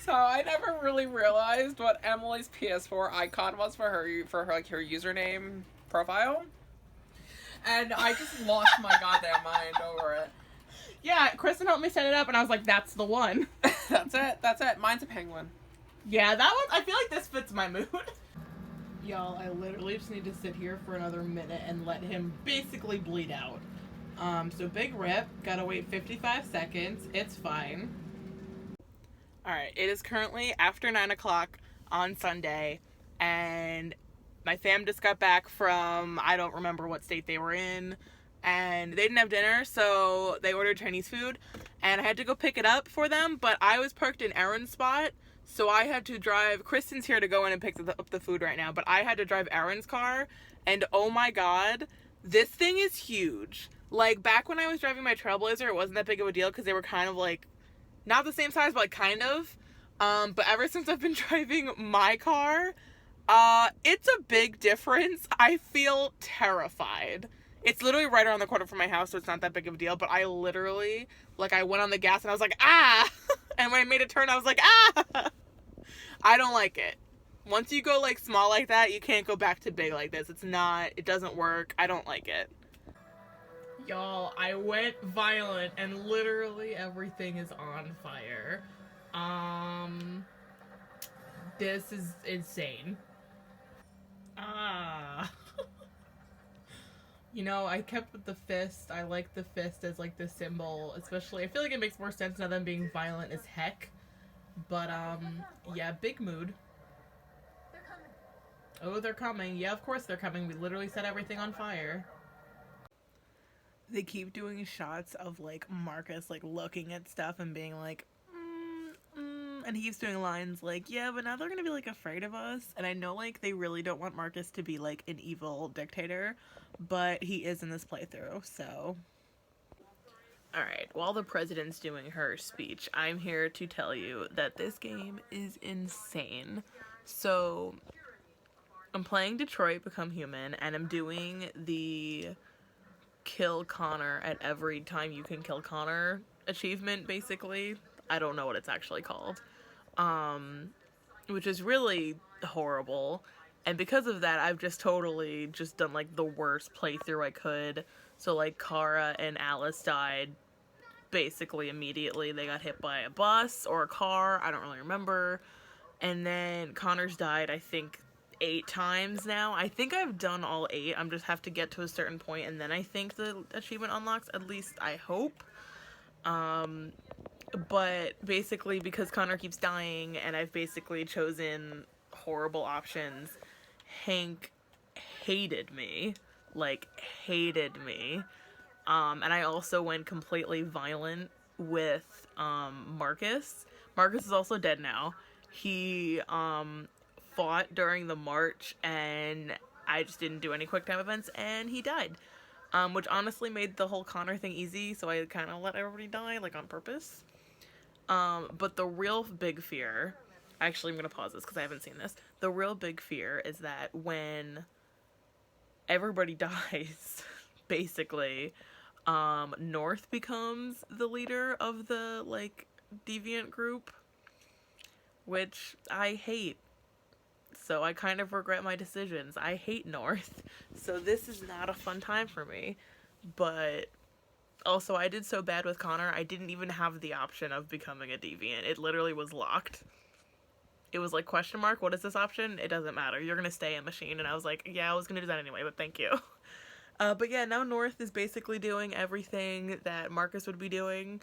So I never really realized what Emily's PS4 icon was for her like her username profile. And I just lost my goddamn mind over it. Yeah, Kristen helped me set it up, and I was like, that's the one. That's it. Mine's a penguin. Yeah, that one, I feel like this fits my mood. Y'all, I literally just need to sit here for another minute and let him basically bleed out. So big rip, gotta wait 55 seconds, it's fine. Alright, it is currently after 9 o'clock on Sunday, and my fam just got back from, I don't remember what state they were in, and they didn't have dinner, so they ordered Chinese food, and I had to go pick it up for them, but I was parked in Aaron's spot, so I had to drive. Kristen's here to go in and pick up the food right now, but I had to drive Aaron's car, and oh my god, this thing is huge. Like, back when I was driving my Trailblazer, it wasn't that big of a deal, because they were kind of like, not the same size, but like kind of. But ever since I've been driving my car, it's a big difference. I feel terrified. It's literally right around the corner from my house, so it's not that big of a deal, but I literally, like, I went on the gas and I was like, ah! And when I made a turn, I was like, ah! I don't like it. Once you go, like, small like that, you can't go back to big like this. It doesn't work. I don't like it. Y'all, I went violent and literally everything is on fire. This is insane. You know, I kept with the fist. I like the fist as, like, the symbol, especially. I feel like it makes more sense now than being violent as heck. But, yeah, big mood. They're coming. Oh, they're coming. Yeah, of course they're coming. We literally set everything on fire. They keep doing shots of, like, Marcus, like, looking at stuff and being like, and he keeps doing lines like, yeah, but now they're gonna be, like, afraid of us. And I know, like, they really don't want Marcus to be, like, an evil dictator, but he is in this playthrough, so. Alright, while the president's doing her speech, I'm here to tell you that this game is insane. So, I'm playing Detroit Become Human, and I'm doing the kill Connor at every time you can kill Connor achievement, basically. I don't know what it's actually called. Which is really horrible. And because of that, I've just totally just done, like, the worst playthrough I could. So, like, Kara and Alice died basically immediately. They got hit by a bus or a car. I don't really remember. And then Connor's died, I think, 8 times now. I think I've done all 8. I'm just have to get to a certain point, and then I think the achievement unlocks. At least I hope. But basically, because Connor keeps dying, and I've basically chosen horrible options, Hank hated me. Like, hated me. And I also went completely violent with, Marcus. Marcus is also dead now. He, fought during the march, and I just didn't do any quick time events, and he died. Which honestly made the whole Connor thing easy, so I kind of let everybody die, like, on purpose. But the real big fear, actually I'm gonna pause this because I haven't seen this. The real big fear is that when everybody dies, basically, North becomes the leader of the, like, deviant group, which I hate. So I kind of regret my decisions. I hate North. So this is not a fun time for me. But also, I did so bad with Connor, I didn't even have the option of becoming a deviant. It literally was locked. It was like, question mark, what is this option? It doesn't matter. You're gonna stay a machine. And I was like, yeah, I was gonna do that anyway, but thank you. But yeah, now North is basically doing everything that Marcus would be doing.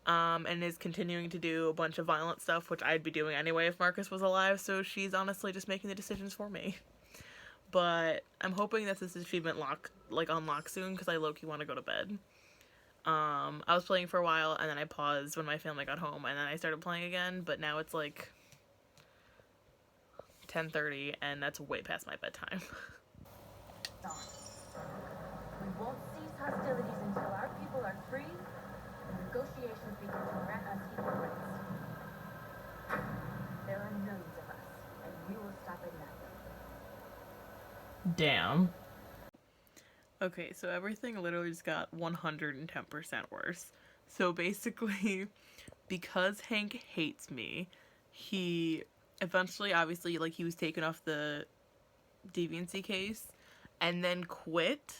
And is continuing to do a bunch of violent stuff, which I'd be doing anyway if Marcus was alive, so she's honestly just making the decisions for me. But I'm hoping that this achievement unlocks soon, because I low-key want to go to bed. I was playing for a while, and then I paused when my family got home, and then I started playing again, but now it's like 10:30, and that's way past my bedtime. We won't cease hostilities until our people are free. Negotiations begin to grant us equal rights. There are millions of us, and we will stop at nothing. Damn. Okay, so everything literally just got 110% worse. So basically, because Hank hates me, he eventually, obviously, like, he was taken off the deviancy case and then quit,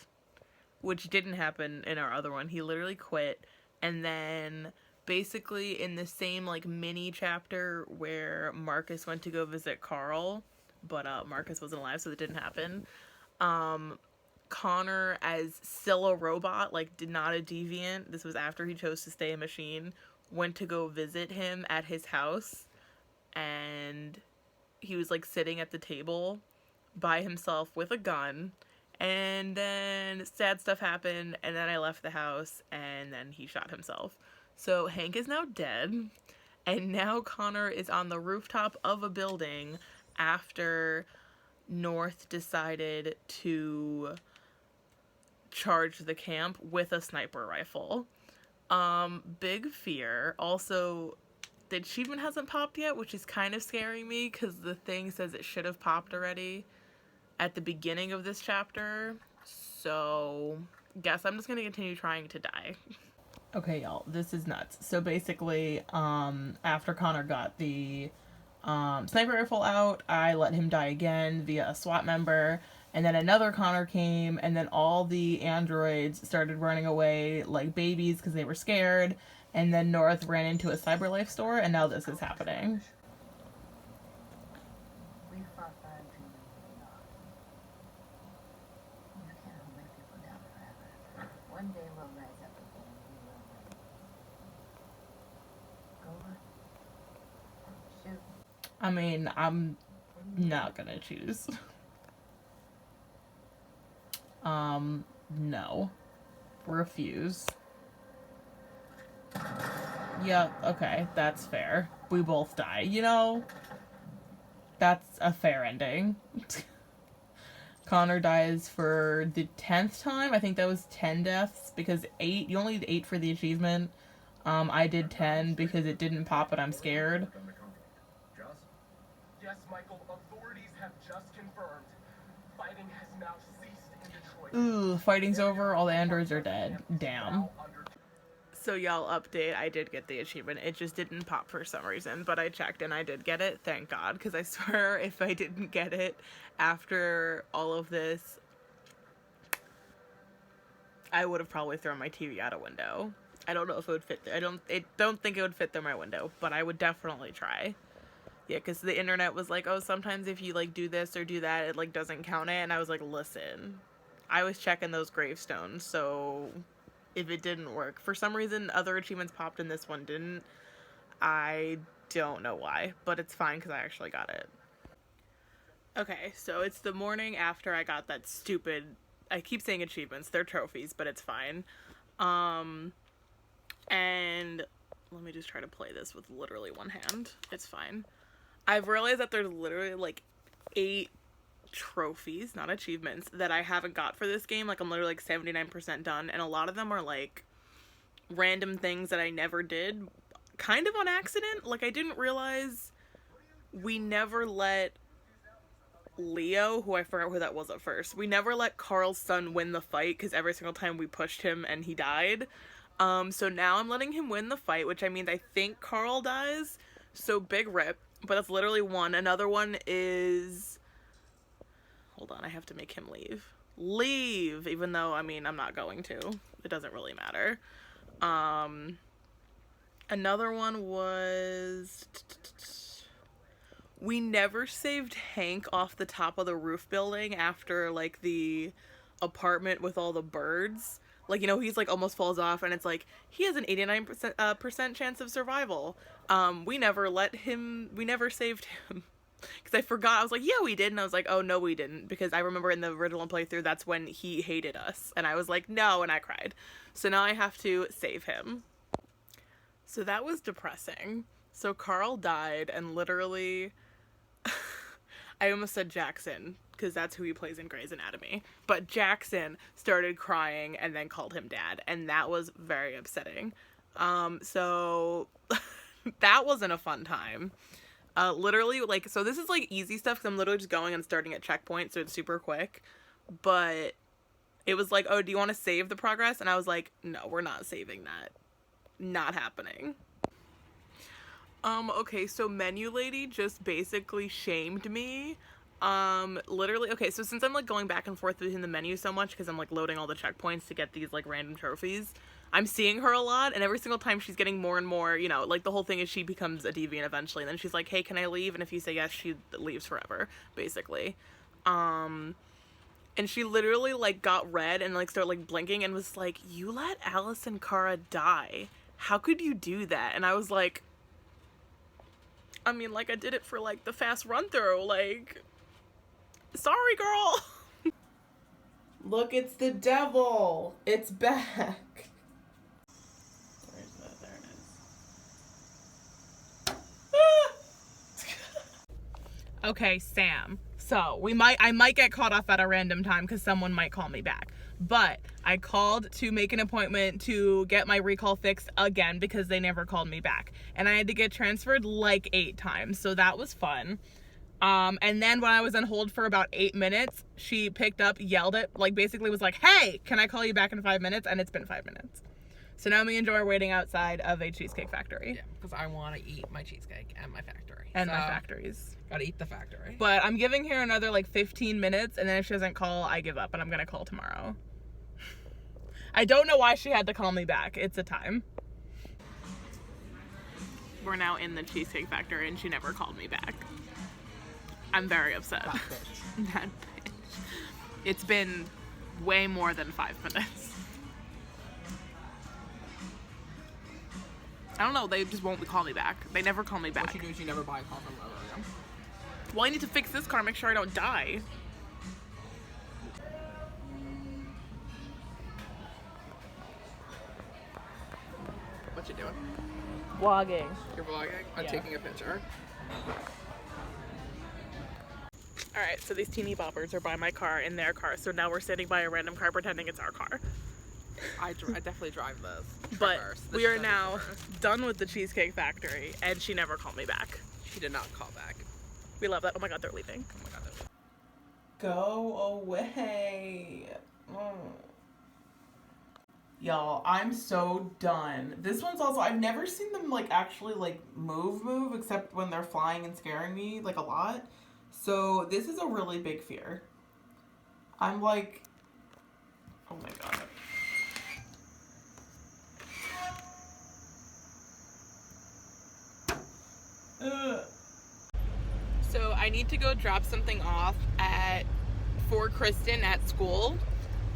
which didn't happen in our other one. He literally quit, and then basically in the same, like, mini chapter where Marcus went to go visit Carl, but Marcus wasn't alive, so that didn't happen. Connor, as still a robot, like, not a deviant, this was after he chose to stay a machine, went to go visit him at his house, and he was, like, sitting at the table by himself with a gun, and then sad stuff happened, and then I left the house, and then he shot himself. So Hank is now dead, and now Connor is on the rooftop of a building after North decided to charge the camp with a sniper rifle. Big fear. Also, the achievement hasn't popped yet, which is kind of scaring me because the thing says it should have popped already at the beginning of this chapter. So, guess I'm just gonna continue trying to die. Okay, y'all, this is nuts. So basically, after Connor got the sniper rifle out, I let him die again via a SWAT member, and then another Connor came, and then all the androids started running away like babies because they were scared, and then North ran into a CyberLife store, and now this is happening. We fought fire too long. You can't hold my people down forever. One day we'll rise up again and we will win. Go on. Shoot. I mean, I'm not gonna choose. No. Refuse. Yeah, okay, that's fair. We both die, you know? That's a fair ending. Connor dies for the 10th time. I think that was 10 deaths, because 8, you only need 8 for the achievement. I did 10 because it didn't pop and I'm scared. Yes, Michael, authorities have just confirmed fighting has now ceased in Detroit. Ooh, fighting's over, all the androids are dead. Damn. So y'all, update, I did get the achievement. It just didn't pop for some reason, but I checked and I did get it, thank God, because I swear if I didn't get it after all of this, I would have probably thrown my TV out a window. I don't know if it would fit there. I don't think it would fit through my window, but I would definitely try. Yeah, because the internet was like, oh, sometimes if you, like, do this or do that, it, like, doesn't count it, and I was like, listen, I was checking those gravestones, so if it didn't work. For some reason, other achievements popped and this one didn't. I don't know why, but it's fine because I actually got it. Okay, so it's the morning after I got that stupid, I keep saying achievements, they're trophies, but it's fine. And let me just try to play this with literally one hand. It's fine. I've realized that there's literally like 8 trophies, not achievements, that I haven't got for this game. Like, I'm literally like 79% done, and a lot of them are like random things that I never did, kind of on accident. Like, I didn't realize we never let Leo, who I forgot who that was at first, we never let Carl's son win the fight, because every single time we pushed him and he died. So now I'm letting him win the fight, which I mean, I think Carl dies, so big rip, but that's literally one. Another one is, hold on, I have to make him leave, even though, I mean, I'm not going to, it doesn't really matter. Another one was, we never saved Hank off the top of the roof building after, like, the apartment with all the birds. Like, you know, he's, like, almost falls off, and it's like, he has an 89% percent chance of survival. We never saved him. Because I forgot, I was like, yeah, we did, and I was like, oh, no, we didn't. Because I remember in the original playthrough, that's when he hated us. And I was like, no, and I cried. So now I have to save him. So that was depressing. So Carl died, and literally, I almost said Jackson, because that's who he plays in Grey's Anatomy. But Jackson started crying and then called him dad, and that was very upsetting. So that wasn't a fun time. Literally, like, so this is, like, easy stuff, because I'm literally just going and starting at checkpoint, so it's super quick. But it was like, oh, do you want to save the progress? And I was like, no, we're not saving that. Not happening. Okay, so Menu Lady just basically shamed me. Literally, okay, so since I'm like going back and forth between the menu so much because I'm like loading all the checkpoints to get these like random trophies, I'm seeing her a lot, and every single time she's getting more and more, you know, like the whole thing is she becomes a deviant eventually, and then she's like, hey, can I leave? And if you say yes, she leaves forever, basically. And she literally like got red and like started like blinking and was like, you let Alice and Kara die. How could you do that? And I was like, I mean, like, I did it for, like, the fast run-through, like, sorry, girl. Look, it's the devil. It's back. There it is. Okay, Sam. So, I might get caught off at a random time because someone might call me back. But I called to make an appointment to get my recall fixed again because they never called me back. And I had to get transferred like 8 times, so that was fun. And then when I was on hold for about 8 minutes, she picked up, yelled it, like basically was like, hey, can I call you back in 5 minutes? And it's been 5 minutes. So now me and Joy are waiting outside of a cheesecake factory. Yeah, because I want to eat my cheesecake and my factory. And my factories. Gotta eat the factory. But I'm giving her another like 15 minutes, and then if she doesn't call, I give up, and I'm gonna call tomorrow. I don't know why she had to call me back. It's a time. We're now in the Cheesecake Factory, and she never called me back. I'm very upset. That bitch. That bitch. It's been way more than 5 minutes. I don't know, they just won't call me back. They never call me back. What she do is she never buy a call from her again. Well, I need to fix this car, make sure I don't die. What you doing? Vlogging. You're vlogging? I'm Yeah. taking a picture. Alright, so these teeny boppers are by my car in their car, so now we're standing by a random car pretending it's our car. I definitely drive this. But Traverse. we This are doesn't now traverse. done with the Cheesecake Factory, and she never called me back. She did not call back. We love that. Oh my god, they're leaving. Oh my god. Go away. Y'all, I'm so done. This one's also, I've never seen them like actually like move except when they're flying and scaring me like a lot. So this is a really big fear. I'm like, oh my god. Ugh. So I need to go drop something off for Kristen at school.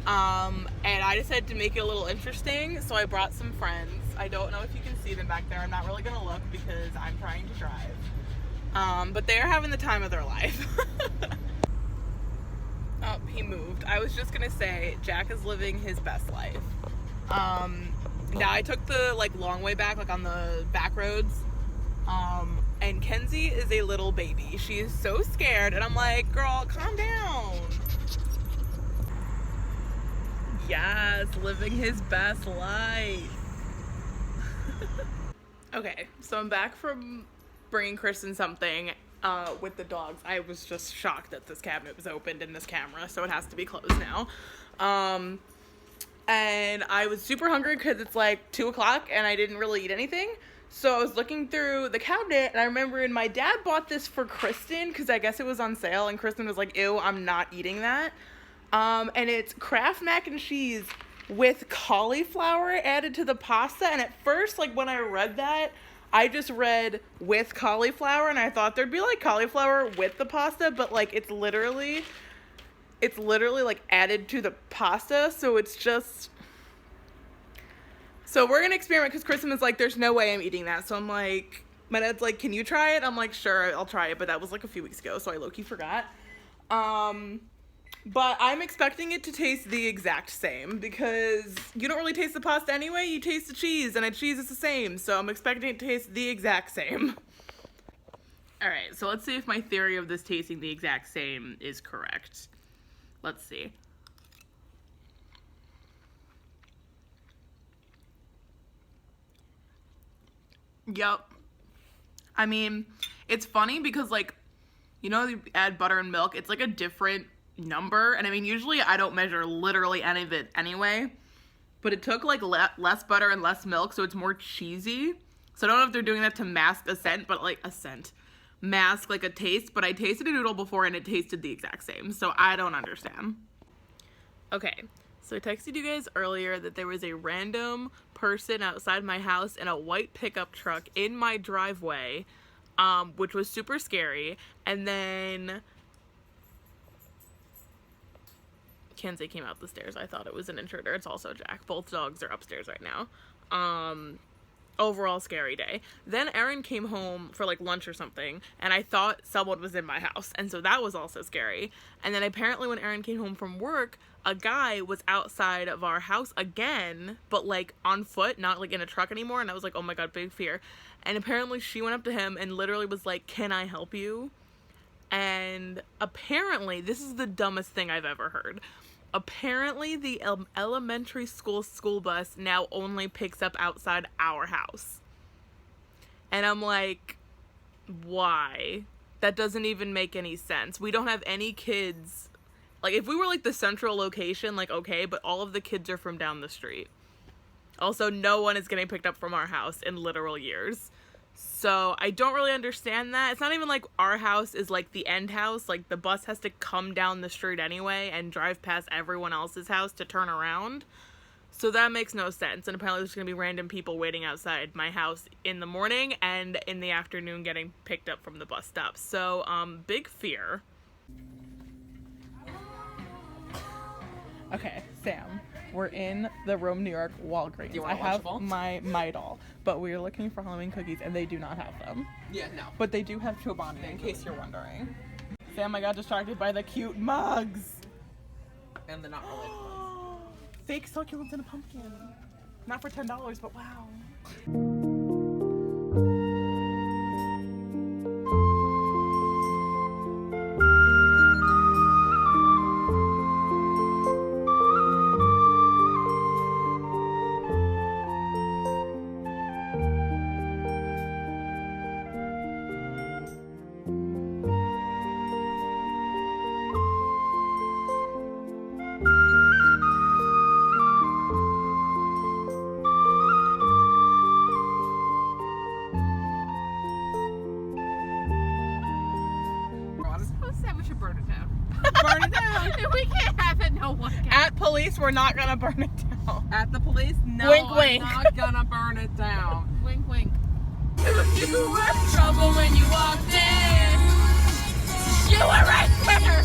And I decided to make it a little interesting, so I brought some friends. I don't know if you can see them back there. I'm not really gonna look because I'm trying to drive. But they're having the time of their life. Oh, he moved. I was just gonna say, Jack is living his best life. Now I took the like long way back, like on the back roads. And Kenzie is a little baby. She is so scared, and I'm like, girl, calm down. Yes, living his best life. Okay, so I'm back from bringing Kristen something with the dogs. I was just shocked that this cabinet was opened in this camera, so it has to be closed now. And I was super hungry because it's like 2 o'clock and I didn't really eat anything. So I was looking through the cabinet, and I remember my dad bought this for Kristen because I guess it was on sale, and Kristen was like, ew, I'm not eating that. And it's Kraft mac and cheese with cauliflower added to the pasta. And at first, like when I read that, I just read with cauliflower, and I thought there'd be like cauliflower with the pasta, but like it's literally like added to the pasta. So it's just, so we're gonna experiment because Kristen is like, there's no way I'm eating that. So I'm like, my dad's like, can you try it? I'm like, sure, I'll try it. But that was like a few weeks ago, so I low-key forgot. But I'm expecting it to taste the exact same because you don't really taste the pasta anyway. You taste the cheese, and the cheese is the same. So I'm expecting it to taste the exact same. All right, so let's see if my theory of this tasting the exact same is correct. Let's see. Yep. I mean, it's funny because, like, you know, you add butter and milk, it's like a different number. And I mean, usually I don't measure literally any of it anyway. But it took, like, less butter and less milk, so it's more cheesy. So I don't know if they're doing that to mask a scent, but like a scent. Mask like a taste, but I tasted a noodle before and it tasted the exact same. So I don't understand. Okay, so I texted you guys earlier that there was a random person outside my house in a white pickup truck in my driveway, which was super scary. And then Kenzie came out the stairs. I thought it was an intruder. It's also Jack. Both dogs are upstairs right now. Overall scary day. Then Erin came home for like lunch or something, and I thought someone was in my house, and so that was also scary. And then apparently when Erin came home from work, a guy was outside of our house again, but like on foot, not like in a truck anymore, and I was like, oh my god, big fear. And apparently she went up to him and literally was like, can I help you? And apparently, this is the dumbest thing I've ever heard. Apparently, the elementary school bus now only picks up outside our house. And I'm like, why? That doesn't even make any sense. We don't have any kids. Like, if we were, like, the central location, like, okay, but all of the kids are from down the street. Also, no one is getting picked up from our house in literal years. So I don't really understand that. It's not even like our house is like the end house. Like the bus has to come down the street anyway and drive past everyone else's house to turn around. So that makes no sense. And apparently there's going to be random people waiting outside my house in the morning and in the afternoon getting picked up from the bus stop. So, big fear. Okay, Sam. We're in the Rome, New York Walgreens. You I want a have Lunchable? my Midol, but we're looking for Halloween cookies and they do not have them. Yeah, no. But they do have Chobani, in case you're wondering. Sam, I got distracted by the cute mugs. And they're not related ones. Fake succulents and a pumpkin. Not for $10, but wow. We should burn it down. Burn it down. If we can't have it, no one can. At police, we're not gonna burn it down. At the police? No, Wink, I'm wink. not gonna burn it down. Wink, wink. You were in trouble when you walked in. You were right there.